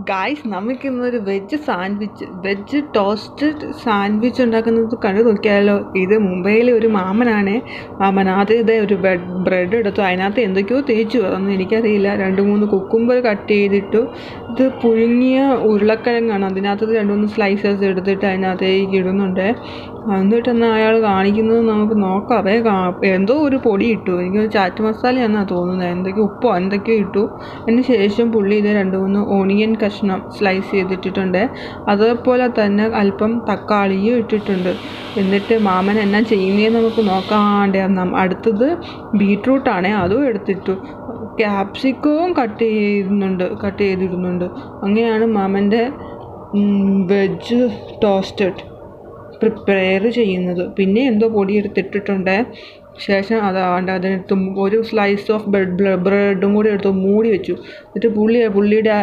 Guys നമുക്കിന്നൊരു veg toasted sandwich ഉണ്ടാക്കുന്നത് കണ്ടു നോക്കിയാലോ. ഇത് മുംബൈയിലെ ഒരു മാമനാണ്. മാമൻ ആദ്യം ഇതേ ഒരു ബ്രെഡ് എടുത്തു, അതിനകത്ത് എന്തൊക്കെയോ തേച്ചു, അതൊന്നും എനിക്കറിയില്ല. 2-3 കുക്കുംബർ കട്ട് ചെയ്തിട്ടു. ഇത് പുഴുങ്ങിയ ഉരുളക്കിഴങ്ങാണ്, അതിനകത്ത് 2-3 സ്ലൈസസ് എടുത്തിട്ട് അതിനകത്തേക്ക് ഇടുന്നുണ്ട്. എന്നിട്ടെന്നാൽ അയാൾ കാണിക്കുന്നത് നമുക്ക് നോക്കാവേ. എന്തോ ഒരു പൊടി ഇട്ടു, എനിക്ക് ചാറ്റ് മസാലയാണെന്നാണ് തോന്നുന്നത്, എന്തൊക്കെയോ ഉപ്പോ എന്തൊക്കെയോ ഇട്ടു. അതിന് ശേഷം പുള്ളി ഇത് 2-3 ഓണിയൻ കഷ്ണം സ്ലൈസ് ചെയ്തിട്ടിട്ടുണ്ട്. അതേപോലെ തന്നെ അല്പം തക്കാളിയും ഇട്ടിട്ടുണ്ട്. എന്നിട്ട് മാമൻ എന്നാ ചെയ്യുന്നതെന്ന് നമുക്ക് നോക്കാണ്ട്. അടുത്തത് ബീട്രൂട്ടാണ്, അതും എടുത്തിട്ടു. ക്യാപ്സിക്കവും കട്ട് ചെയ്തിടുന്നുണ്ട്. അങ്ങനെയാണ് മാമൻ്റെ വെജ് ടോസ്റ്റഡ് പ്രിപ്പയർ ചെയ്യുന്നത്. പിന്നെ എന്തോ പൊടി എടുത്തിട്ടിട്ടുണ്ട്. ശേഷം അതിനകത്ത് ഒരു സ്ലൈസ് ഓഫ് ബ്രെഡും കൂടി എടുത്ത് മൂടി വെച്ചു. എന്നിട്ട് പുള്ളിയുടെ